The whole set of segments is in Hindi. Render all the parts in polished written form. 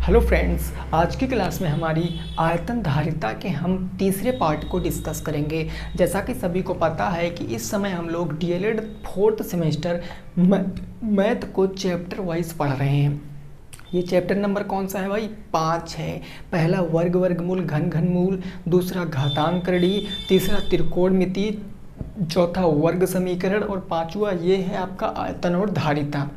हेलो फ्रेंड्स, आज की क्लास में हमारी आयतन धारिता के हम तीसरे पार्ट को डिस्कस करेंगे। जैसा कि सभी को पता है कि इस समय हम लोग डीएलएड फोर्थ सेमेस्टर मैथ को चैप्टर वाइज पढ़ रहे हैं। ये चैप्टर नंबर कौन सा है भाई? 5 है। पहला वर्ग वर्गमूल घन घनमूल, दूसरा घातांकरणीय, तीसरा त्रिकोणमिति, चौथा वर्ग समीकरण और पांचवा ये है आपका आयतन और धारिता।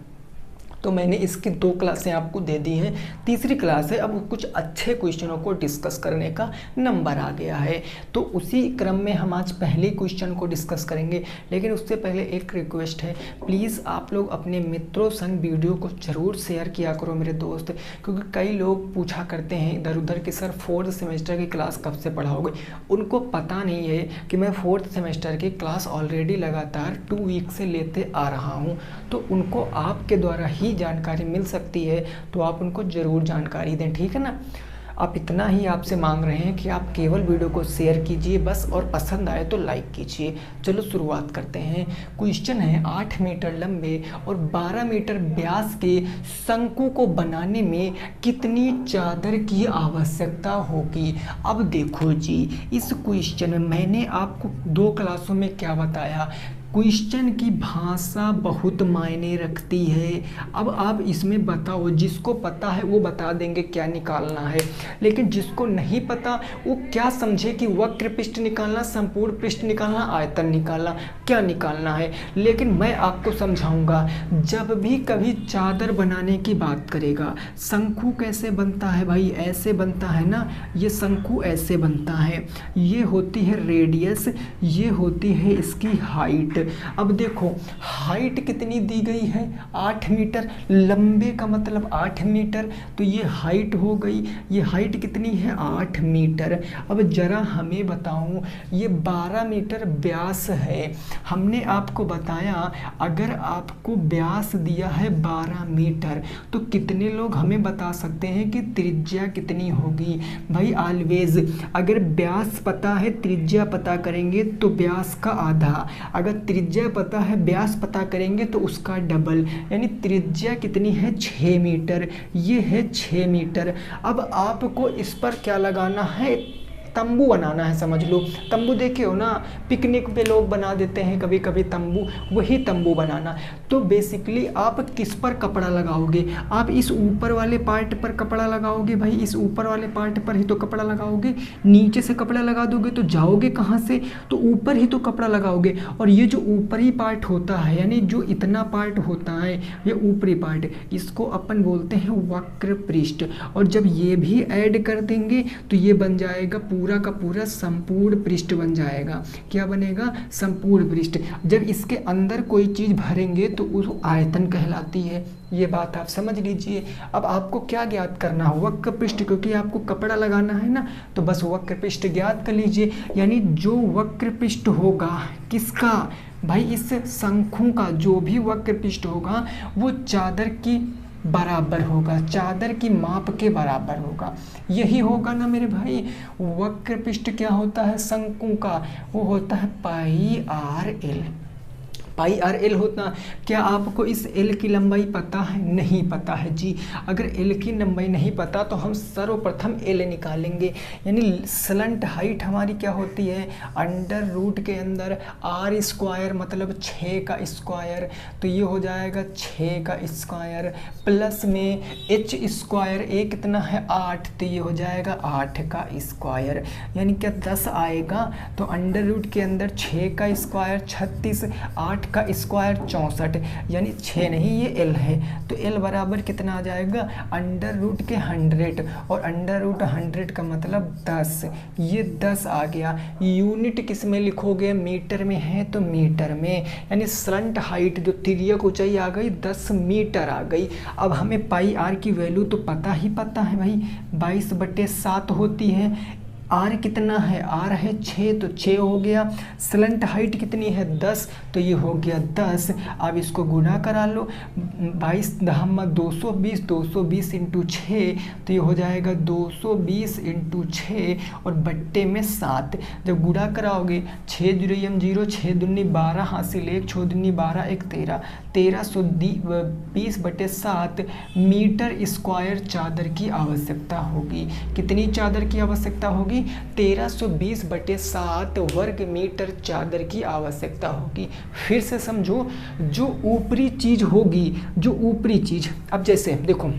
तो मैंने इसकी 2 क्लासें आपको दे दी हैं। तीसरी क्लास है, अब कुछ अच्छे क्वेश्चनों को डिस्कस करने का नंबर आ गया है। तो उसी क्रम में हम आज पहले क्वेश्चन को डिस्कस करेंगे, लेकिन उससे पहले एक रिक्वेस्ट है, प्लीज़ आप लोग अपने मित्रों संग वीडियो को ज़रूर शेयर किया करो मेरे दोस्त, क्योंकि कई लोग पूछा करते हैं इधर उधर कि सर 4th सेमेस्टर की क्लास कब से पढ़ाओगे। उनको पता नहीं है कि मैं 4th सेमेस्टर की क्लास ऑलरेडी लगातार 2 वीक से लेते आ रहा हूँ। तो उनको आपके द्वारा ही जानकारी मिल सकती है, तो आप उनको ज़रूर जानकारी दें, ठीक है ना। आप इतना ही आपसे मांग रहे हैं कि आप केवल वीडियो को शेयर कीजिए बस, और पसंद आए तो लाइक कीजिए। चलो शुरुआत करते हैं। क्वेश्चन है 8 मीटर लंबे और 12 मीटर व्यास के शंकु को बनाने में कितनी चादर की आवश्यकता होगी। अब देखो जी, इस क्वेश्चन में मैंने आपको 2 क्लासों में क्या बताया, क्वेश्चन की भाषा बहुत मायने रखती है। अब आप इसमें बताओ, जिसको पता है वो बता देंगे क्या निकालना है, लेकिन जिसको नहीं पता वो क्या समझे कि वक्र पृष्ठ निकालना, संपूर्ण पृष्ठ निकालना, आयतन निकालना, क्या निकालना है। लेकिन मैं आपको समझाऊंगा। जब भी कभी चादर बनाने की बात करेगा, शंकु कैसे बनता है भाई? ऐसे बनता है ना, ये शंकु ऐसे बनता है। ये होती है रेडियस, ये होती है इसकी हाइट। अब देखो हाइट कितनी दी गई है, 8 मीटर। लंबे का मतलब 8 मीटर, तो ये हाइट हो गई। ये हाइट कितनी है? 8 मीटर। अब जरा हमें बताऊं, ये 12 मीटर व्यास है। हमने आपको बताया अगर आपको व्यास दिया है 12 मीटर, तो कितने लोग हमें बता सकते हैं कि त्रिज्या कितनी होगी। भाई ऑलवेज अगर व्यास पता है त्रिज्या पता करेंगे तो व्यास का आधा, अगर त्रिज्या पता है व्यास पता करेंगे तो उसका डबल, यानी त्रिज्या कितनी है? 6 मीटर। ये है 6 मीटर। अब आपको इस पर क्या लगाना है? तंबू बनाना है, समझ लो। तंबू देखे हो ना, पिकनिक पे लोग बना देते हैं कभी कभी तंबू, वही तंबू बनाना। तो बेसिकली आप किस पर कपड़ा लगाओगे? आप इस ऊपर वाले पार्ट पर कपड़ा लगाओगे। भाई इस ऊपर वाले पार्ट पर ही तो कपड़ा लगाओगे। नीचे से कपड़ा लगा दोगे तो जाओगे कहाँ से? तो ऊपर ही तो कपड़ा लगाओगे। और ये जो ऊपरी पार्ट होता है, यानी जो इतना पार्ट होता है, ये ऊपरी पार्ट, इसको अपन बोलते हैं वक्र पृष्ठ। और जब ये भी ऐड कर देंगे तो ये बन जाएगा पूरा का पूरा संपूर्ण पृष्ठ बन जाएगा। क्या बनेगा? संपूर्ण पृष्ठ। जब इसके अंदर कोई चीज़ भरेंगे तो उस आयतन कहलाती है। ये बात आप समझ लीजिए। अब आपको क्या ज्ञात करना हो? वक्र पृष्ठ, क्योंकि आपको कपड़ा लगाना है ना, तो बस वक्र पृष्ठ ज्ञात कर लीजिए। यानी जो वक्र पृष्ठ होगा किसका? भाई इस शंकु का जो भी वक्र पृष्ठ होगा वो चादर की बराबर होगा, चादर की माप के बराबर होगा। यही होगा ना मेरे भाई। वक्र पृष्ठ क्या होता है शंकु का? वो होता है पाई आर एल। पाई आर एल होता। क्या आपको इस एल की लंबाई पता है? नहीं पता है जी। अगर एल की लंबाई नहीं पता तो हम सर्वप्रथम एल निकालेंगे। यानी स्लंट हाइट हमारी क्या होती है? अंडर रूट के अंदर आर स्क्वायर मतलब 6 का स्क्वायर, तो ये हो जाएगा 6 का स्क्वायर, प्लस में एच स्क्वायर, ए कितना है? 8, तो ये हो जाएगा 8 का स्क्वायर, यानी क्या 10 आएगा। तो अंडर रूट के अंदर 6 का स्क्वायर 36, 8 का स्क्वायर 64, यानी 6 नहीं, ये एल है। तो एल बराबर कितना आ जाएगा? अंडर रूट के 100, और अंडर रूट 100 का मतलब 10, ये 10 आ गया। यूनिट किस में लिखोगे? मीटर में है तो मीटर में, यानी स्लंट हाइट जो तिर्यक ऊंचाई आ गई 10 मीटर आ गई। अब हमें पाई आर की वैल्यू तो पता ही पता है भाई, 22/7 होती है। आर कितना है, आर है 6 तो 6 हो गया। स्लंट हाइट कितनी है 10 तो ये हो गया 10। अब इसको गुना करा लो, 22 दहम्मा 220, 220 इंटू 6 तो ये हो जाएगा 220 इंटू 6 और बट्टे में 7। जब गुणा कराओगे 6 0 0, 6 दूनी 12 हासिल 1, 6 दूनी 12 1 13, 1320/7 मीटर स्क्वायर चादर की आवश्यकता होगी। कितनी चादर की आवश्यकता होगी? 1320/7 वर्ग मीटर चादर की आवश्यकता होगी। फिर से समझो, जो ऊपरी चीज होगी, जो ऊपरी चीज, अब जैसे देखो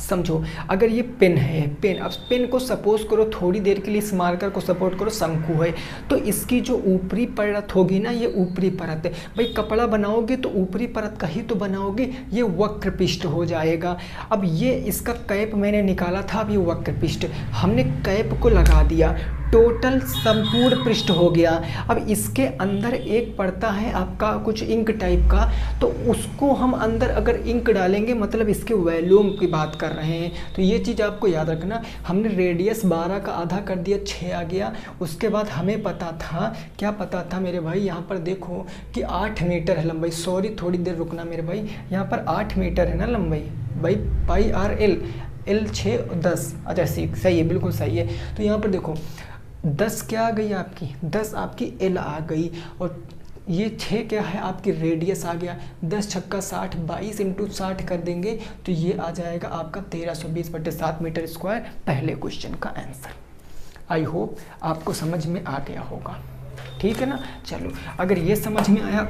समझो, अगर ये पेन है, पेन, अब पेन को सपोज करो थोड़ी देर के लिए इस मार्कर को सपोर्ट करो शंकु है, तो इसकी जो ऊपरी परत होगी ना, ये ऊपरी परत है। भाई कपड़ा बनाओगे तो ऊपरी परत का ही तो बनाओगे, ये वक्र पृष्ठ हो जाएगा। अब ये इसका कैप मैंने निकाला था, अब ये वक्र पृष्ठ हमने कैप को लगा दिया, टोटल संपूर्ण पृष्ठ हो गया। अब इसके अंदर एक पड़ता है आपका कुछ इंक टाइप का, तो उसको हम अंदर अगर इंक डालेंगे, मतलब इसके वॉल्यूम की बात कर रहे हैं, तो ये चीज़ आपको याद रखना। हमने रेडियस 12 का आधा कर दिया, 6 आ गया। उसके बाद हमें पता था, क्या पता था मेरे भाई, यहाँ पर देखो कि 8 मीटर है लंबाई। सॉरी थोड़ी देर रुकना मेरे भाई, यहाँ पर 8 मीटर है ना लंबाई भाई, पाई आर एल, एल 6 10, अच्छा सही है, बिल्कुल सही है। तो यहाँ पर देखो 10 क्या आ गई आपकी, 10 आपकी एल आ गई, और ये 6 क्या है आपकी रेडियस आ गया। 10 छक्का 60, 22 इंटू 60 कर देंगे तो ये आ जाएगा आपका 1320/7 मीटर स्क्वायर, पहले क्वेश्चन का आंसर। आई होप आपको समझ में आ गया होगा, ठीक है ना। चलो अगर ये समझ में आया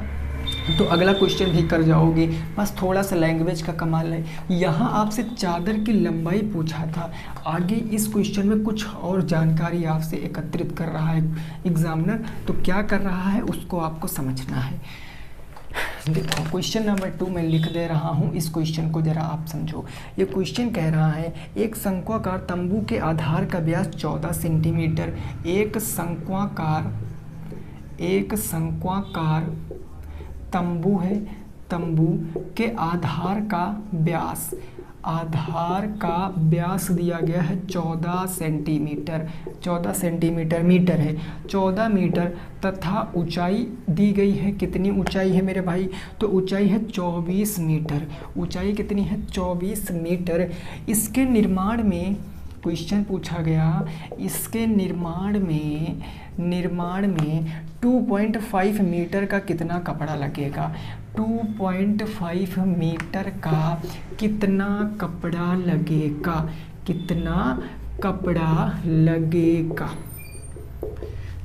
तो अगला क्वेश्चन भी कर जाओगे। बस थोड़ा सा लैंग्वेज का कमाल है। यहाँ आपसे चादर की लंबाई पूछा था, आगे इस क्वेश्चन में कुछ और जानकारी आपसे एकत्रित कर रहा है एग्जामिनर, तो क्या कर रहा है उसको आपको समझना है। देखो क्वेश्चन नंबर 2 मैं लिख दे रहा हूँ, इस क्वेश्चन को ज़रा आप समझो। ये क्वेश्चन कह रहा है एक शंक्वाकार तंबू के आधार का व्यास 14 सेंटीमीटर, एक शंक्वाकार तंबू है, तंबू के आधार का व्यास दिया गया है 14 सेंटीमीटर, 14 सेंटीमीटर मीटर है, 14 मीटर तथा ऊंचाई दी गई है। कितनी ऊंचाई है मेरे भाई? तो ऊंचाई है 24 मीटर। ऊंचाई कितनी है? 24 मीटर। इसके निर्माण में क्वेश्चन पूछा गया, इसके निर्माण में 2.5 मीटर का कितना कपड़ा लगेगा? 2.5 मीटर का कितना कपड़ा लगेगा? कितना कपड़ा लगेगा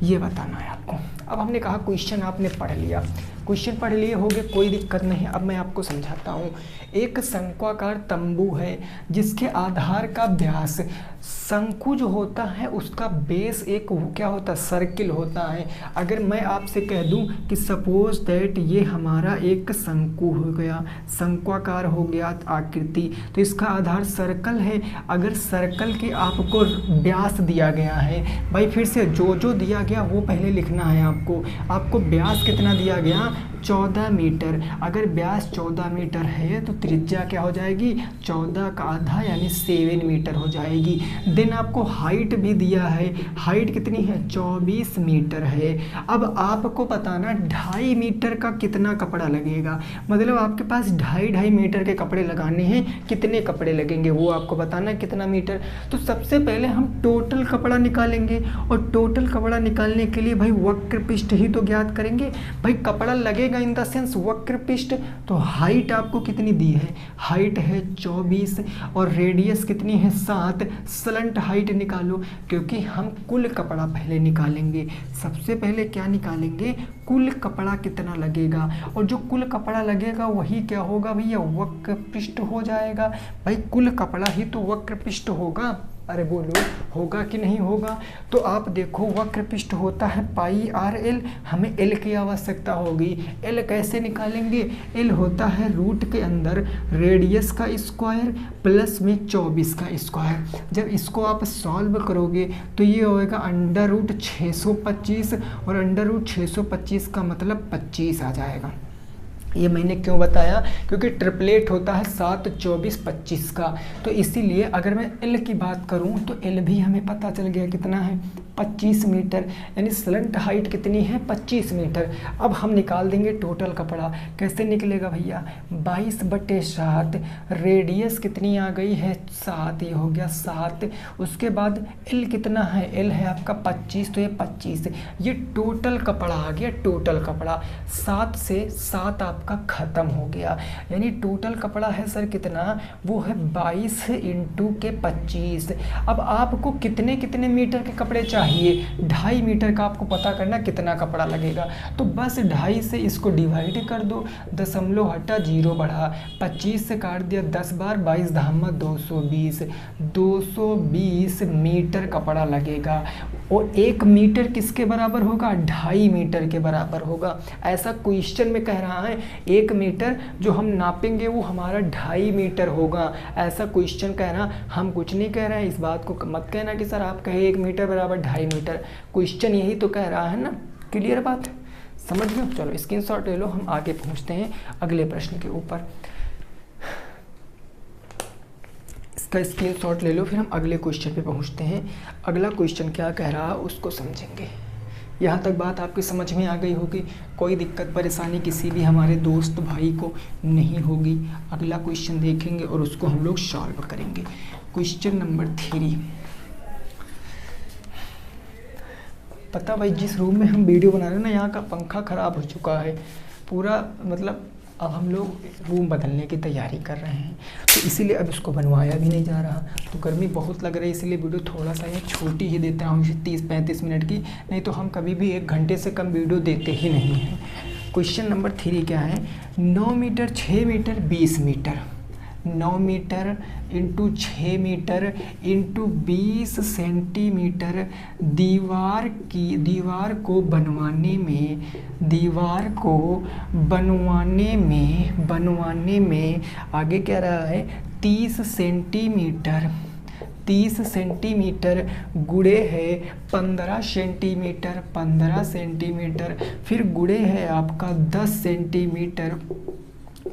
ये बताना है आपको। अब हमने कहा क्वेश्चन आपने पढ़ लिया, क्वेश्चन पढ़ लिए होगे, कोई दिक्कत नहीं। अब मैं आपको समझाता हूँ। एक शंक्वाकार तंबू है जिसके आधार का व्यास, शंकु जो होता है उसका बेस एक क्या होता है? सर्किल होता है। अगर मैं आपसे कह दूं कि सपोज दैट ये हमारा एक शंकु हो गया, शंक्वाकार हो गया आकृति, तो इसका आधार सर्कल है। अगर सर्कल के आपको व्यास दिया गया है, भाई फिर से जो दिया गया वो पहले लिखना है आपको व्यास कितना दिया गया? 14 मीटर। अगर व्यास 14 मीटर है तो त्रिज्या क्या हो जाएगी? 14 का आधा यानी 7 मीटर हो जाएगी। देन आपको हाइट भी दिया है, हाइट कितनी है? 24 मीटर है। अब आपको बताना 2.5 मीटर का कितना कपड़ा लगेगा, मतलब आपके पास 2.5 मीटर के कपड़े लगाने हैं, कितने कपड़े लगेंगे वो आपको बताना कितना मीटर। तो सबसे पहले हम टोटल कपड़ा निकालेंगे, और टोटल कपड़ा निकालने के लिए भाई वक्र पृष्ठ ही तो ज्ञात करेंगे। भाई कपड़ा लगेगा इन द सेंस वक्र पृष्ठ, तो हाइट आपको कितनी दी है? हाइट है 24 और रेडियस कितनी है? 7। स्लंट हाइट निकालो, क्योंकि हम कुल कपड़ा पहले निकालेंगे। सबसे पहले क्या निकालेंगे? कुल कपड़ा कितना लगेगा, और जो कुल कपड़ा लगेगा वही क्या होगा भैया? वक्र पृष्ठ हो जाएगा। भाई कुल कपड़ा ही तो वक्र पृष्ठ होगा। अरे बोलो होगा कि नहीं होगा? तो आप देखो वक्र पृष्ठ होता है पाई आर एल, हमें एल की आवश्यकता होगी। एल कैसे निकालेंगे? एल होता है रूट के अंदर रेडियस का स्क्वायर प्लस में 24 का स्क्वायर। जब इसको आप सॉल्व करोगे तो ये होएगा √625, और √625 का मतलब 25 आ जाएगा। ये मैंने क्यों बताया, क्योंकि ट्रिपलेट होता है 7, 24, 25 का। तो इसीलिए अगर मैं एल की बात करूं तो एल भी हमें पता चल गया कितना है, 25 मीटर, यानी स्लंट हाइट कितनी है, 25 मीटर। अब हम निकाल देंगे टोटल कपड़ा। कैसे निकलेगा भैया, 22/7, रेडियस कितनी आ गई है 7, ये हो गया 7। उसके बाद एल कितना है, एल है आपका 25, तो ये 25, ये टोटल कपड़ा आ गया, टोटल कपड़ा। 7 से 7 आपका ख़त्म हो गया, यानी टोटल कपड़ा है सर कितना, वो है 22 × 25। अब आपको कितने कितने मीटर के कपड़े चाहिए, 2.5 मीटर का आपको पता करना कितना कपड़ा लगेगा। तो बस 2.5 से इसको डिवाइड कर दो, दशमलव हटा 0 बढ़ा, 25 से काट दिया 10 बार, 22 धामा 220, 220 मीटर कपड़ा लगेगा। और 1 मीटर किसके बराबर होगा, 2.5 मीटर के बराबर होगा। ऐसा क्वेश्चन में कह रहा है 1 मीटर जो हम नापेंगे वो हमारा 2.5 मीटर होगा। ऐसा क्वेश्चन कह रहा, हम कुछ नहीं कह रहे हैं। इस बात को मत कहना कि सर आप कहे 1 मीटर बराबर 2.5 मीटर, क्वेश्चन यही तो कह रहा है ना। क्लियर बात, समझ गए। चलो स्क्रीनशॉट ले लो, हम आगे पहुँचते हैं अगले प्रश्न के ऊपर। इसका स्क्रीनशॉट ले लो, फिर हम अगले क्वेश्चन पे पहुँचते हैं। अगला क्वेश्चन क्या कह रहा है उसको समझेंगे। यहाँ तक बात आपकी समझ में आ गई होगी, कोई दिक्कत परेशानी किसी भी हमारे दोस्त भाई को नहीं होगी। अगला क्वेश्चन देखेंगे और उसको हम लोग सॉल्व करेंगे। Question number 3। पता भाई जिस रूम में हम वीडियो बना रहे हैं ना, यहाँ का पंखा ख़राब हो चुका है पूरा, मतलब अब हम लोग रूम बदलने की तैयारी कर रहे हैं, तो इसीलिए अब इसको बनवाया भी नहीं जा रहा। तो गर्मी बहुत लग रही है, इसीलिए वीडियो थोड़ा सा ये छोटी ही देता हूँ, 30-35 मिनट की, नहीं तो हम कभी भी 1 घंटे से कम वीडियो देते ही नहीं हैं। क्वेश्चन नंबर 3 क्या है, 9 metre 6 metre 20 metre, 9 metre into 6 metre into 20 centimetre दीवार को बनवाने में आगे कह रहा है 30 सेंटीमीटर गुणे है 15 सेंटीमीटर, फिर गुणे है आपका 10 सेंटीमीटर।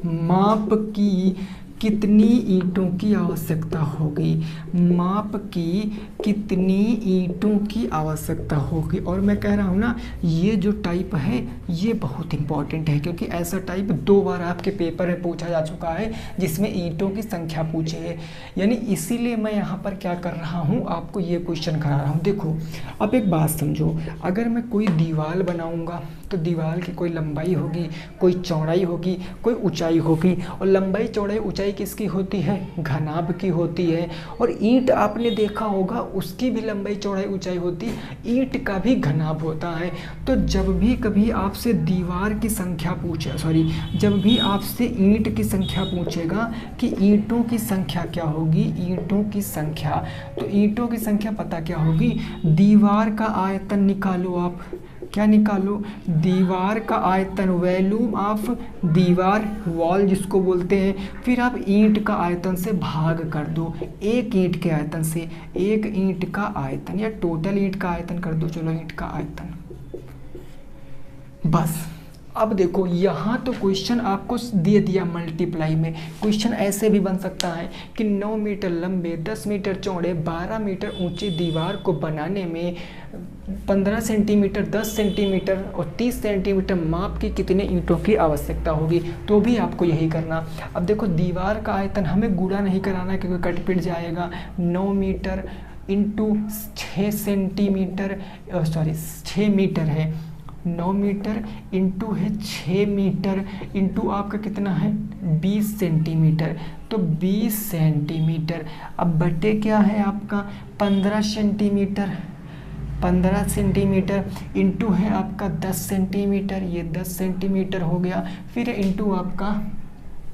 माप की कितनी ईंटों की आवश्यकता होगी, माप की कितनी ईंटों की आवश्यकता होगी। और मैं कह रहा हूँ ना, ये जो टाइप है ये बहुत इंपॉर्टेंट है, क्योंकि ऐसा टाइप 2 बार आपके पेपर में पूछा जा चुका है जिसमें ईंटों की संख्या पूछे है। यानी इसीलिए मैं यहाँ पर क्या कर रहा हूँ, आपको ये क्वेश्चन करा रहा हूँ। देखो अब एक बात समझो, अगर मैं कोई दीवार बनाऊँगा तो दीवार की कोई लंबाई होगी, कोई चौड़ाई होगी, कोई ऊंचाई होगी, और लंबाई चौड़ाई ऊंचाई किसकी होती है, घनाभ की होती है। और ईंट आपने देखा होगा उसकी भी लंबाई चौड़ाई ऊंचाई होती है, ईंट का भी घनाभ होता है। तो जब भी कभी आपसे दीवार की संख्या जब भी आपसे ईंट की संख्या पूछेगा कि ईंटों की संख्या क्या होगी, ईंटों की संख्या, तो ईंटों की संख्या पता क्या होगी, दीवार का आयतन निकालो। आप क्या निकालो, दीवार का आयतन, वॉल्यूम ऑफ दीवार, वॉल जिसको बोलते हैं, फिर आप ईंट का आयतन से भाग कर दो, एक ईंट के आयतन से, एक ईंट का आयतन या टोटल ईंट का आयतन कर दो, चलो ईंट का आयतन। बस अब देखो यहाँ तो क्वेश्चन आपको दे दिया मल्टीप्लाई में। क्वेश्चन ऐसे भी बन सकता है कि 9 मीटर लंबे, 10 मीटर चौड़े, 12 मीटर ऊंची दीवार को बनाने में 15 सेंटीमीटर, 10 सेंटीमीटर और 30 सेंटीमीटर माप की कितने ईंटों की आवश्यकता होगी, तो भी आपको यही करना। अब देखो दीवार का आयतन हमें गुणा नहीं कराना क्योंकि कट पिट जाएगा। 9 मीटर इंटू 6 सेंटीमीटर 6 मीटर है, 9 मीटर इंटू है 6 मीटर इंटू आपका कितना है 20 सेंटीमीटर, तो 20 सेंटीमीटर। अब बटे क्या है आपका 15 सेंटीमीटर, 15 सेंटीमीटर इंटू है आपका 10 सेंटीमीटर, ये 10 सेंटीमीटर हो गया, फिर इंटू आपका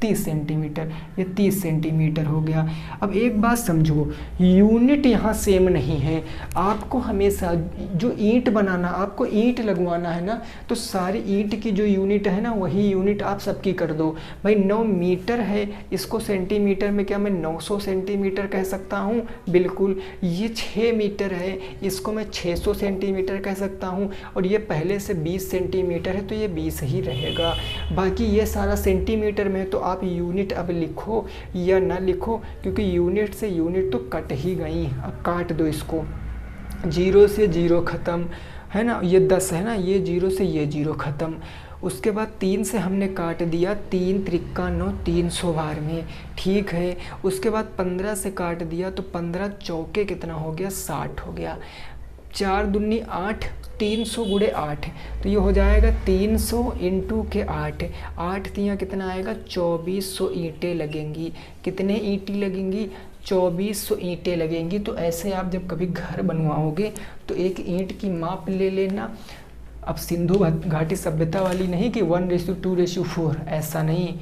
30 सेंटीमीटर, ये 30 सेंटीमीटर हो गया। अब एक बात समझो, यूनिट यहाँ सेम नहीं है। आपको हमेशा जो ईंट बनाना, आपको ईंट लगवाना है ना, तो सारी ईंट की जो यूनिट है ना, वही यूनिट आप सबकी कर दो। भाई 9 मीटर है, इसको सेंटीमीटर में क्या मैं 900 सेंटीमीटर कह सकता हूँ? बिल्कुल। ये 6 मीटर है, इसको मैं 600 सेंटीमीटर कह सकता हूँ। और ये पहले से 20 सेंटीमीटर है, तो ये 20 ही रहेगा। बाकी ये सारा सेंटीमीटर में, तो आप यूनिट अब लिखो या ना लिखो, क्योंकि यूनिट से यूनिट तो कट ही गई। अब काट दो इसको, 0 से 0 ख़त्म है ना, ये 10 है ना, ये 0 से ये 0 ख़त्म। उसके बाद 3 से हमने काट दिया, 3 त्रिक्का 9, 300 बार में, ठीक है। उसके बाद 15 से काट दिया, तो 15 चौके कितना हो गया? 60 हो गया। 4 दूनी 8, 300 गुणे 8, तो ये हो जाएगा 300 इंटू के 8, 8 तियाँ कितना आएगा? 2400 ईंटें लगेंगी। कितने ईंटें लगेंगी? 2400 ईंटें लगेंगी। तो ऐसे आप जब कभी घर बनवाओगे तो एक ईंट की माप ले लेना। अब सिंधु घाटी सभ्यता वाली नहीं कि 1:2:4, ऐसा नहीं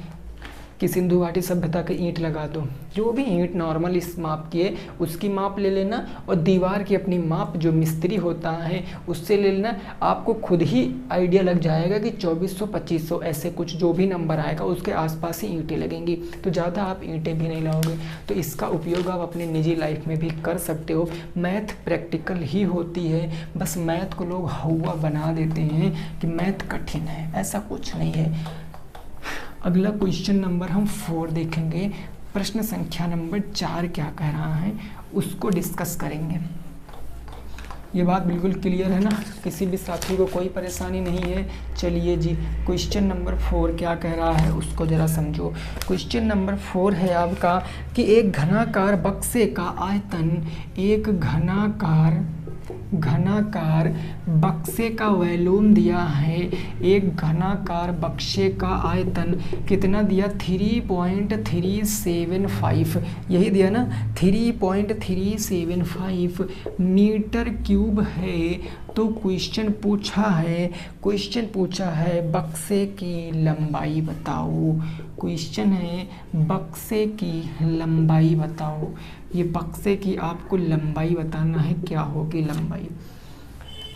कि सिंधु घाटी सभ्यता के ईंट लगा दो। जो भी ईंट नॉर्मल इस माप की है उसकी माप ले लेना, और दीवार की अपनी माप जो मिस्त्री होता है उससे ले लेना। आपको खुद ही आइडिया लग जाएगा कि 2400 2500 ऐसे कुछ जो भी नंबर आएगा उसके आसपास ही ईंटें लगेंगी। तो ज़्यादा आप ईंटें भी नहीं लाओगे। तो इसका उपयोग आप अपनी निजी लाइफ में भी कर सकते हो। मैथ प्रैक्टिकल ही होती है, बस मैथ को लोग हवा बना देते हैं कि मैथ कठिन है, ऐसा कुछ नहीं है। अगला क्वेश्चन नंबर हम 4 देखेंगे। प्रश्न संख्या नंबर 4 क्या कह रहा है उसको डिस्कस करेंगे। ये बात बिल्कुल क्लियर है ना, किसी भी साथी को कोई परेशानी नहीं है। चलिए जी, क्वेश्चन नंबर 4 क्या कह रहा है उसको ज़रा समझो। क्वेश्चन नंबर 4 है आपका कि एक घनाकार बक्से का आयतन, एक घनाकार बक्से का वॉल्यूम दिया है। एक घनाकार बक्से का आयतन कितना दिया? 3.375, यही दिया ना, 3.375 मीटर क्यूब है। तो क्वेश्चन पूछा है बक्से की लंबाई बताओ। क्वेश्चन है बक्से की लंबाई बताओ। ये बक्से की आपको लंबाई बताना है, क्या होगी लंबाई।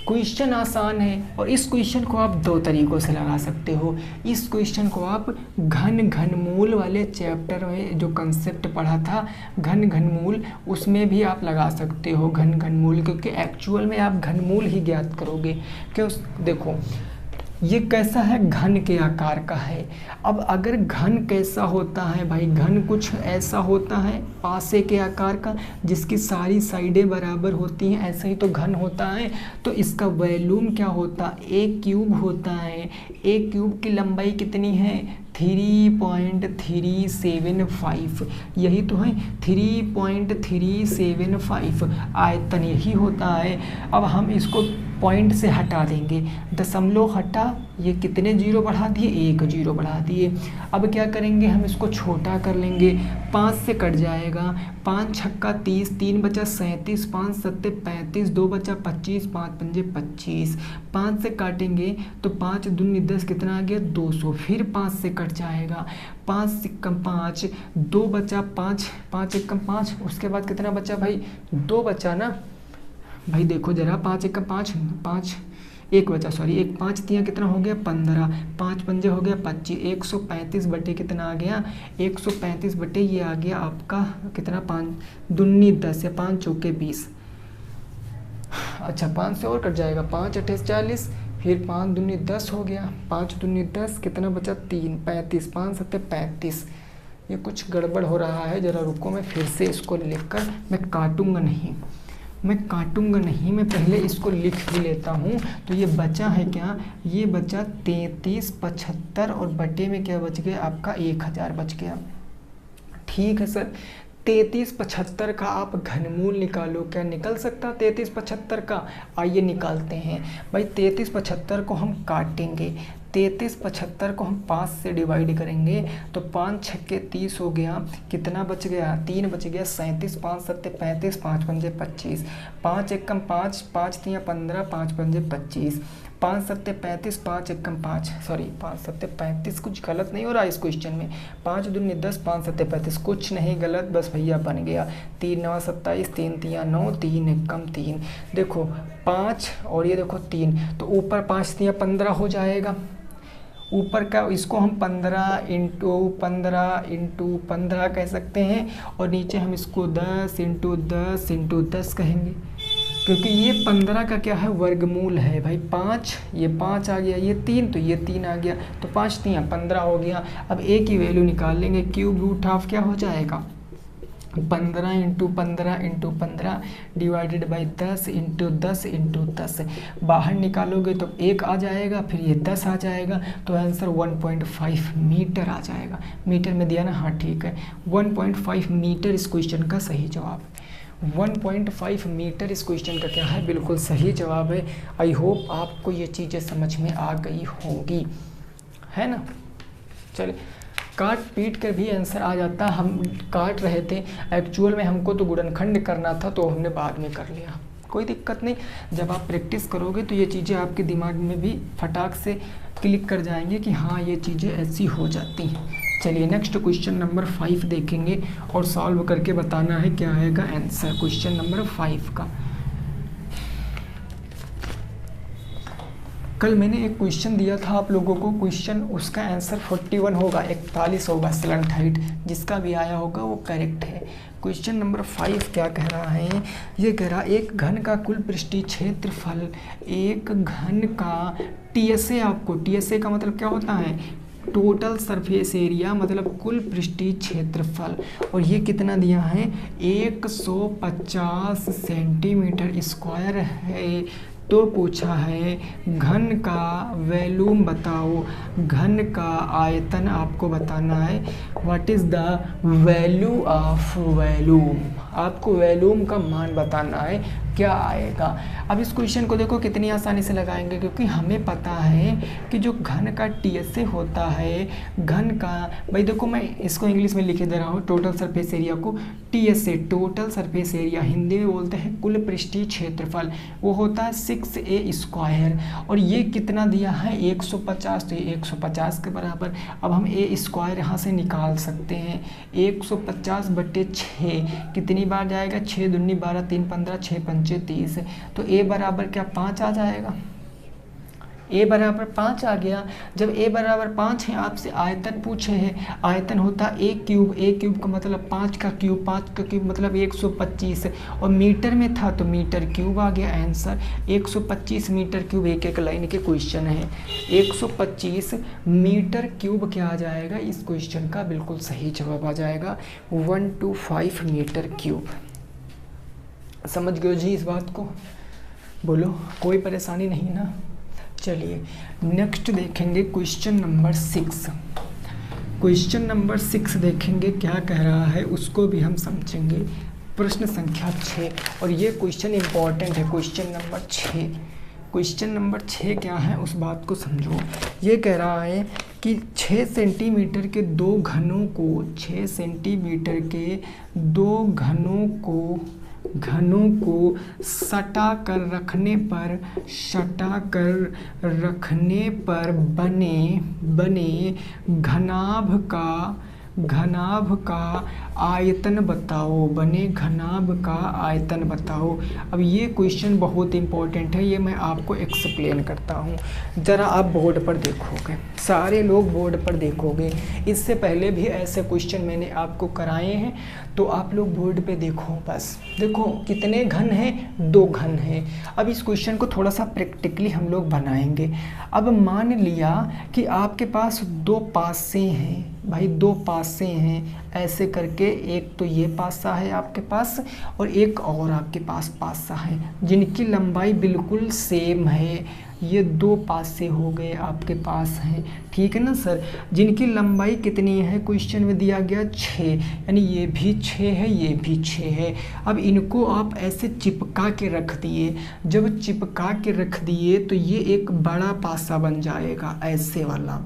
क्वेश्चन आसान है, और इस क्वेश्चन को आप 2 तरीक़ों से लगा सकते हो। इस क्वेश्चन को आप घनमूल वाले चैप्टर में जो कंसेप्ट पढ़ा था घनमूल, उसमें भी आप लगा सकते हो घनमूल, क्योंकि एक्चुअल में आप घनमूल ही ज्ञात करोगे। क्यों? देखो ये कैसा है? घन के आकार का है। अब अगर घन कैसा होता है भाई, घन कुछ ऐसा होता है पासे के आकार का जिसकी सारी साइडें बराबर होती हैं, ऐसे ही तो घन होता है। तो इसका वॉल्यूम क्या होता? एक क्यूब होता है। एक क्यूब की लंबाई कितनी है? 3.375, यही तो है 3.375 आयतन यही होता है। अब हम इसको पॉइंट से हटा देंगे, दशमलव हटा, ये कितने जीरो बढ़ा दिए? 1 जीरो बढ़ा दिए। अब क्या करेंगे? हम इसको छोटा कर लेंगे, 5 से कट जाएगा, 5 छक्का 30, 3 बचा 37, 5 सत्ते 35, 2 बचा 25, 5 पंजे 25। 5 से काटेंगे तो 5 दूनी 10, कितना आ गया? 200। फिर 5 से कट जाएगा, 5 सिक्कम 5, 2 बचा 5, 5 एकम 5, उसके बाद कितना बचा भाई? 2 बचा ना भाई, देखो जरा, 5 एकम 5, 5 1 बचा, सॉरी, 1 5 तियाँ कितना हो गया? 15, 5 पंजे हो गया 25, 135 बटे कितना आ गया? 135 बटे ये आ गया आपका कितना? 5 दूनी 10 या 5 चौके 20। अच्छा 5 से और कट जाएगा, 5 अट्ठे 40, फिर 5 दूनी 10 हो गया, 5 दूनी 10, कितना बचा? 3 35, 5 सत्ते 35। ये कुछ गड़बड़ हो रहा है, ज़रा रुको, मैं फिर से इसको लिखकर, मैं काटूंगा नहीं, मैं पहले इसको लिख ही लेता हूँ। तो ये बचा है क्या? ये बचा 3375, और बटे में क्या बच गया आपका? 1000 बच गया। ठीक है सर, 3375 का आप घनमूल निकालो। क्या निकल सकता 3375 का? आइए निकालते हैं भाई। 3375 को हम काटेंगे, 3375 को हम 5 से डिवाइड करेंगे तो 5 छक्के 30 हो गया, कितना बच गया? 3 बच गया 37, 5 सत्ते 35, 5 पंजे 25, 5 एकम 5, 5 तियाँ 15, 5 पंजे 25, 5 सत्ते 35, 5 एकम 5, सॉरी 5 सत्ते 35, कुछ गलत नहीं हो रहा इस क्वेश्चन में। 5 दूनी 10, 5 सत्ते 35, कुछ नहीं गलत, बस भैया बन गया। 3 9 27, 3 तिया 9, 3 एकम 3। देखो 5 और ये देखो 3, तो ऊपर 5 तिया 15 हो जाएगा। ऊपर का इसको हम 15 इंटू 15 कह सकते हैं, और नीचे हम इसको 10 इंटू 10 कहेंगे, क्योंकि ये 15 का क्या है, वर्गमूल है भाई। 5 ये 5 आ गया, ये 3 तो ये 3 आ गया, तो 5 तिया 15 हो गया। अब ए की वैल्यू निकाल लेंगे, क्यूब रूट हाफ क्या हो जाएगा, 15 इंटू 15 डिवाइडेड बाई 10 इंटू 10। बाहर निकालोगे तो 1 आ जाएगा, फिर ये 10 आ जाएगा, तो आंसर 1.5 मीटर आ जाएगा। मीटर में दिया ना, हाँ ठीक है, 1.5 मीटर इस क्वेश्चन का सही जवाब। 1.5 मीटर इस क्वेश्चन का क्या है, बिल्कुल सही जवाब है। आई होप आपको ये चीज़ें समझ में आ गई होंगी, है ना। चलिए, काट पीट कर भी आंसर आ जाता, हम काट रहे थे, एक्चुअल में हमको तो गुणनखंड करना था, तो हमने बाद में कर लिया, कोई दिक्कत नहीं। जब आप प्रैक्टिस करोगे तो ये चीज़ें आपके दिमाग में भी फटाक से क्लिक कर जाएंगे कि हाँ ये चीज़ें ऐसी हो जाती हैं। चलिए नेक्स्ट क्वेश्चन नंबर 5 देखेंगे और सॉल्व करके बताना है क्या आएगा आंसर क्वेश्चन नंबर 5 का। कल मैंने एक क्वेश्चन दिया था आप लोगों को, क्वेश्चन उसका आंसर 41 होगा, 41 होगा स्लंट हाइट, जिसका भी आया होगा वो करेक्ट है। क्वेश्चन नंबर 5 क्या कह रहा है, ये कह रहा एक घन का कुल पृष्ठीय क्षेत्रफल, एक घन का टीएसए, आपको टीएसए का मतलब क्या होता है, टोटल सरफेस एरिया, मतलब कुल पृष्ठीय क्षेत्रफल, और ये कितना दिया है 150 सेंटीमीटर स्क्वायर है। तो पूछा है घन का वॉल्यूम बताओ, घन का आयतन आपको बताना है। What is the value of volume, आपको वॉल्यूम का मान बताना है, क्या आएगा। अब इस क्वेश्चन को देखो कितनी आसानी से लगाएंगे, क्योंकि हमें पता है कि जो घन का टीएसए होता है, घन का, भाई देखो मैं इसको इंग्लिश में लिखे दे रहा हूँ, टोटल सरफेस एरिया को TSA, total surface area Hindi में बोलते हैं कुल पृष्ठीय क्षेत्रफल, वो होता है 6a स्क्वायर, और ये कितना दिया है 150, तो ये 150 के बराबर। अब हम ए स्क्वायर यहाँ से निकाल सकते हैं, 150/6 कितनी बार जाएगा, 6 दूनी 12, 3 15, 6 पंचे 30, तो ए बराबर क्या 5 आ जाएगा, ए बराबर 5 आ गया। जब ए बराबर 5 है, आपसे आयतन पूछे हैं, आयतन होता है a क्यूब का मतलब 5 का क्यूब मतलब 125, और मीटर में था तो मीटर क्यूब आ गया आंसर, 125 मीटर क्यूब, एक लाइन के क्वेश्चन है, 125 मीटर क्यूब क्या आ जाएगा इस क्वेश्चन का, बिल्कुल सही जवाब आ जाएगा 125 मीटर क्यूब। समझ गए जी इस बात को, बोलो कोई परेशानी नहीं ना। चलिए नेक्स्ट देखेंगे क्वेश्चन नंबर 6। क्वेश्चन नंबर 6 देखेंगे क्या कह रहा है, उसको भी हम समझेंगे। प्रश्न संख्या 6, और ये क्वेश्चन इंपॉर्टेंट है, क्वेश्चन नंबर 6। क्वेश्चन नंबर 6 क्या है उस बात को समझो। ये कह रहा है कि 6 सेंटीमीटर के दो घनों को, 6 सेंटीमीटर के दो घनों को सटा कर रखने पर बने घनाभ का आयतन बताओ, बने घनाभ का आयतन बताओ। अब ये क्वेश्चन बहुत इंपॉर्टेंट है, ये मैं आपको एक्सप्लेन करता हूँ। ज़रा आप बोर्ड पर देखोगे, सारे लोग बोर्ड पर देखोगे, इससे पहले भी ऐसे क्वेश्चन मैंने आपको कराए हैं, तो आप लोग बोर्ड पे देखो। बस देखो कितने घन हैं, 2 घन हैं। अब इस क्वेश्चन को थोड़ा सा प्रैक्टिकली हम लोग बनाएंगे। अब मान लिया कि आपके पास 2 पासे हैं, भाई 2 पासे हैं, ऐसे करके, एक तो ये पासा है आपके पास और एक और आपके पास पासा है, जिनकी लंबाई बिल्कुल सेम है। ये 2 पासे हो गए आपके पास हैं, ठीक है ना सर। जिनकी लंबाई कितनी है, क्वेश्चन में दिया गया 6, यानी ये भी 6 है, ये भी 6 है। अब इनको आप ऐसे चिपका के रख दिए, जब चिपका के रख दिए तो ये एक बड़ा पासा बन जाएगा, ऐसे वाला।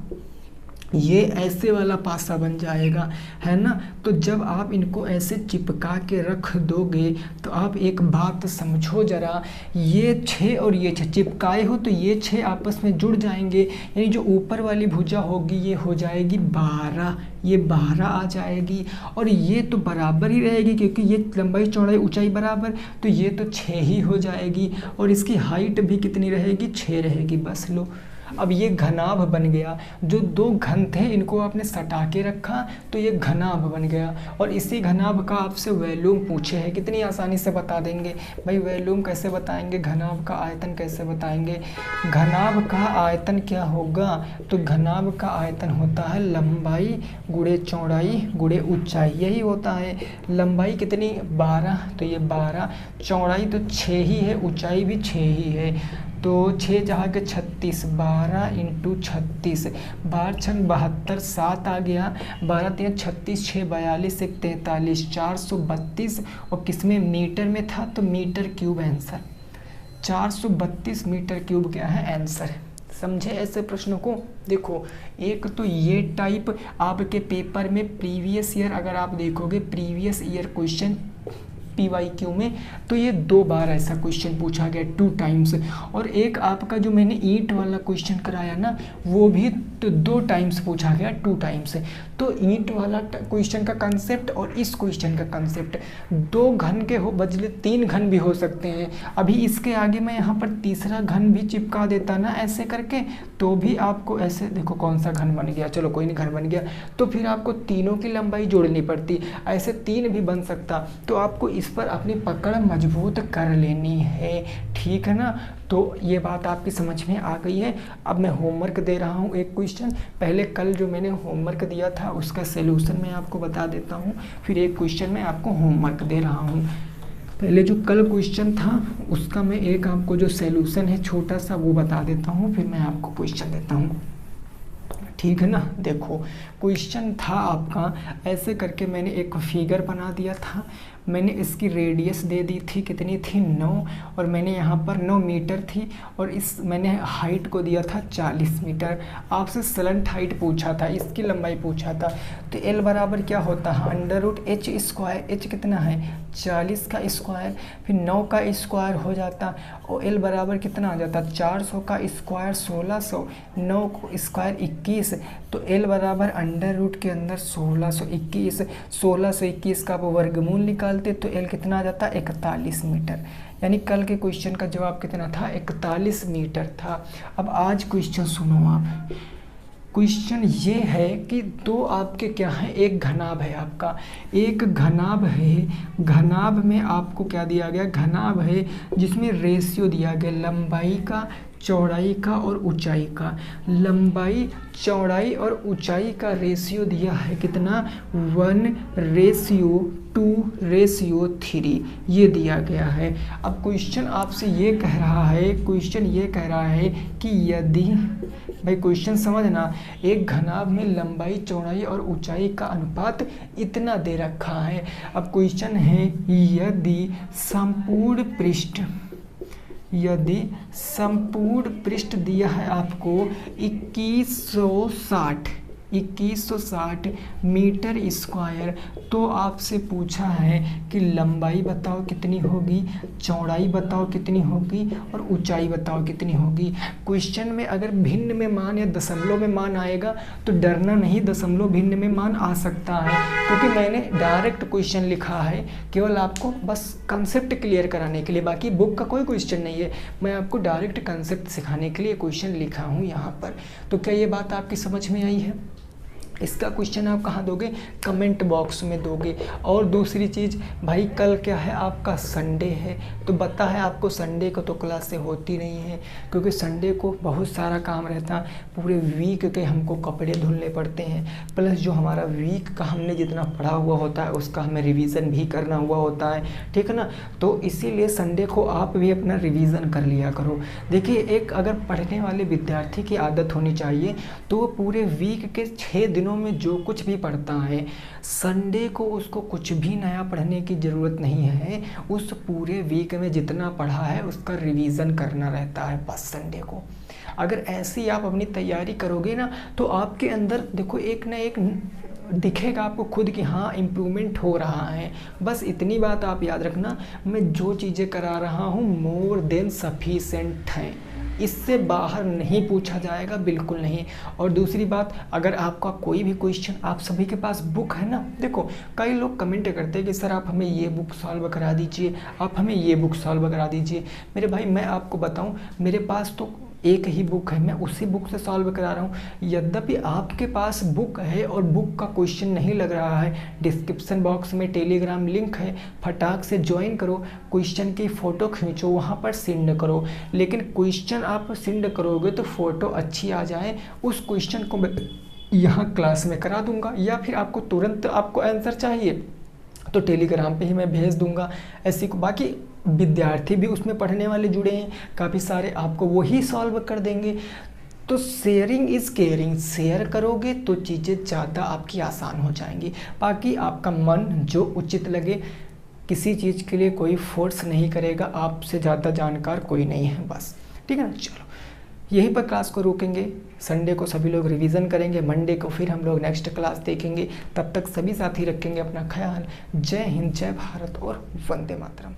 ये ऐसे वाला पासा बन जाएगा, है ना। तो जब आप इनको ऐसे चिपका के रख दोगे तो आप एक बात समझो ज़रा, ये 6 और ये 6 चिपकाए हो तो ये 6 आपस में जुड़ जाएंगे, यानी जो ऊपर वाली भुजा होगी ये हो जाएगी 12, ये 12 आ जाएगी। और ये तो बराबर ही रहेगी क्योंकि ये लंबाई चौड़ाई ऊंचाई बराबर, तो ये तो 6 ही हो जाएगी। और इसकी हाइट भी कितनी रहेगी, 6 रहेगी। बस लो, अब ये घनाभ बन गया। जो दो घन थे इनको आपने सटा के रखा तो ये घनाभ बन गया। और इसी घनाभ का आपसे वॉल्यूम पूछे है, कितनी आसानी से बता देंगे भाई। वॉल्यूम कैसे बताएंगे, घनाभ का आयतन कैसे बताएंगे। घनाभ का आयतन क्या होगा, तो घनाभ का आयतन होता है लंबाई गुणे चौड़ाई गुणे ऊंचाई, यही होता है। लंबाई कितनी 12, तो ये 12, चौड़ाई तो 6 ही है, ऊंचाई भी 6 ही है। तो 6 जहाँ के 36, 12 इंटू 36, 12 छन 72, 7 आ गया। 12 3 36, 6 42, 1 43, 432। और किस में, मीटर में था तो metre cube answer, 432 metre cube क्या है आंसर। समझे ऐसे प्रश्नों को। देखो एक तो ये टाइप आपके पेपर में प्रीवियस ईयर अगर आप देखोगे, प्रीवियस ईयर क्वेश्चन PYQ में, तो ये 2 बार ऐसा क्वेश्चन पूछा गया, 2 टाइम्स। और एक आपका जो मैंने ईंट वाला क्वेश्चन कराया ना, वो भी तो 2 टाइम्स पूछा गया, 2 टाइम्स। तो ईंट वाला क्वेश्चन का कंसेप्ट और इस क्वेश्चन का कंसेप्ट, 2 घन के हो बदले 3 घन भी हो सकते हैं। अभी इसके आगे मैं यहाँ पर तीसरा घन भी चिपका देता ना ऐसे करके, तो भी आपको ऐसे, देखो कौन सा घन बन गया, चलो कोई नहीं घन बन गया, तो फिर आपको तीनों की लंबाई जोड़नी पड़ती, ऐसे 3 भी बन सकता। तो आपको इस पर अपनी पकड़ मजबूत कर लेनी है, ठीक है ना। तो ये बात आपकी समझ में आ गई है। अब मैं होमवर्क दे रहा हूँ एक क्वेश्चन, पहले कल जो मैंने होमवर्क दिया था उसका सलूशन मैं आपको बता देता हूँ, फिर एक क्वेश्चन मैं आपको होमवर्क दे रहा हूँ। पहले जो कल क्वेश्चन था उसका मैं एक आपको जो सलूशन है छोटा सा वो बता देता हूँ, फिर मैं आपको क्वेश्चन देता हूँ, ठीक है ना। देखो क्वेश्चन था आपका ऐसे करके, मैंने एक फिगर बना दिया था, मैंने इसकी रेडियस दे दी थी, कितनी थी 9, और मैंने यहाँ पर 9 मीटर थी, और इस मैंने हाइट को दिया था 40 मीटर। आपसे स्लंट हाइट पूछा था, इसकी लंबाई पूछा था। तो L बराबर क्या होता है, √h स्क्वायर, h कितना है 40 का स्क्वायर, फिर 9 का स्क्वायर हो जाता, और L बराबर कितना आ जाता 400 का स्क्वायर 1600, 9 को स्क्वायर 21, तो L बराबर √, के अंदर 1621, 1621 का आप वर्गमूल निकालते तो L कितना आ जाता 41 मीटर। यानी कल के क्वेश्चन का जवाब कितना था 41 मीटर था। अब आज क्वेश्चन सुनो आप, क्वेश्चन ये है कि दो आपके क्या है, एक घनाभ है आपका, एक घनाभ है, घनाभ में आपको क्या दिया गया, घनाभ है जिसमें रेशियो दिया गया लंबाई का, चौड़ाई का और ऊंचाई का। लंबाई चौड़ाई और ऊंचाई का रेशियो दिया है कितना 1:2:3 ये दिया गया है। अब क्वेश्चन आपसे ये कह रहा है, क्वेश्चन ये कह रहा है कि यदि, भाई क्वेश्चन समझना, एक घनाभ में लंबाई चौड़ाई और ऊंचाई का अनुपात इतना दे रखा है। अब क्वेश्चन है यदि संपूर्ण पृष्ठ दिया है आपको 2160 मीटर स्क्वायर, तो आपसे पूछा है कि लंबाई बताओ कितनी होगी, चौड़ाई बताओ कितनी होगी और ऊंचाई बताओ कितनी होगी। क्वेश्चन में अगर भिन्न में मान या दशमलव में मान आएगा तो डरना नहीं, दशमलव भिन्न में मान आ सकता है, क्योंकि मैंने डायरेक्ट क्वेश्चन लिखा है केवल आपको बस कंसेप्ट क्लियर कराने के लिए, बाकी बुक का कोई क्वेश्चन नहीं है, मैं आपको डायरेक्ट कंसेप्ट सिखाने के लिए क्वेश्चन लिखा हूँ यहाँ पर। तो क्या ये बात आपकी समझ में आई है? इसका क्वेश्चन आप कहाँ दोगे, कमेंट बॉक्स में दोगे। और दूसरी चीज़ भाई, कल क्या है आपका संडे है, तो पता है आपको संडे को तो क्लासें होती नहीं है, क्योंकि संडे को बहुत सारा काम रहता है, पूरे वीक के हमको कपड़े धुलने पड़ते हैं, प्लस जो हमारा वीक का हमने जितना पढ़ा हुआ होता है उसका हमें रिवीजन भी करना हुआ होता है, ठीक है ना। तो इसीलिए संडे को आप भी अपना रिवीजन कर लिया करो। देखिए एक अगर पढ़ने वाले विद्यार्थी की आदत होनी चाहिए तो वो पूरे वीक के 6 दिनों में जो कुछ भी पढ़ता है, संडे को उसको कुछ भी नया पढ़ने की ज़रूरत नहीं है, उस पूरे वीक में जितना पढ़ा है उसका रिवीजन करना रहता है बस संडे को। अगर ऐसी आप अपनी तैयारी करोगे ना तो आपके अंदर देखो एक ना एक दिखेगा आपको खुद कि हाँ इम्प्रूवमेंट हो रहा है। बस इतनी बात आप याद रखना, मैं जो चीज़ें करा रहा हूँ मोर देन सफिशेंट हैं, इससे बाहर नहीं पूछा जाएगा, बिल्कुल नहीं। और दूसरी बात, अगर आपका कोई भी क्वेश्चन, आप सभी के पास बुक है ना, देखो कई लोग कमेंट करते हैं कि सर आप हमें ये बुक सॉल्व करा दीजिए, आप हमें ये बुक सॉल्व करा दीजिए। मेरे भाई मैं आपको बताऊं, मेरे पास तो एक ही बुक है, मैं उसी बुक से सॉल्व करा रहा हूँ। यद्यपि आपके पास बुक है और बुक का क्वेश्चन नहीं लग रहा है, डिस्क्रिप्शन बॉक्स में टेलीग्राम लिंक है, फटाक से ज्वाइन करो, क्वेश्चन की फ़ोटो खींचो, वहाँ पर सेंड करो। लेकिन क्वेश्चन आप सेंड करोगे तो फ़ोटो अच्छी आ जाए, उस क्वेश्चन को मैं यहाँ क्लास में करा दूँगा। या फिर आपको तुरंत आपको आंसर चाहिए तो टेलीग्राम पे ही मैं भेज दूंगा। ऐसी को बाकी विद्यार्थी भी उसमें पढ़ने वाले जुड़े हैं काफ़ी सारे, आपको वही सॉल्व कर देंगे। तो शेयरिंग इज़ केयरिंग, शेयर करोगे तो चीज़ें ज़्यादा आपकी आसान हो जाएंगी। बाकी आपका मन जो उचित लगे, किसी चीज़ के लिए कोई फोर्स नहीं करेगा, आपसे ज़्यादा जानकार कोई नहीं है, बस ठीक है ना। चलो यहीं पर क्लास को रोकेंगे, संडे को सभी लोग रिवीजन करेंगे, मंडे को फिर हम लोग नेक्स्ट क्लास देखेंगे। तब तक सभी साथी रखेंगे अपना ख्याल। जय हिंद, जय भारत और वंदे मातरम।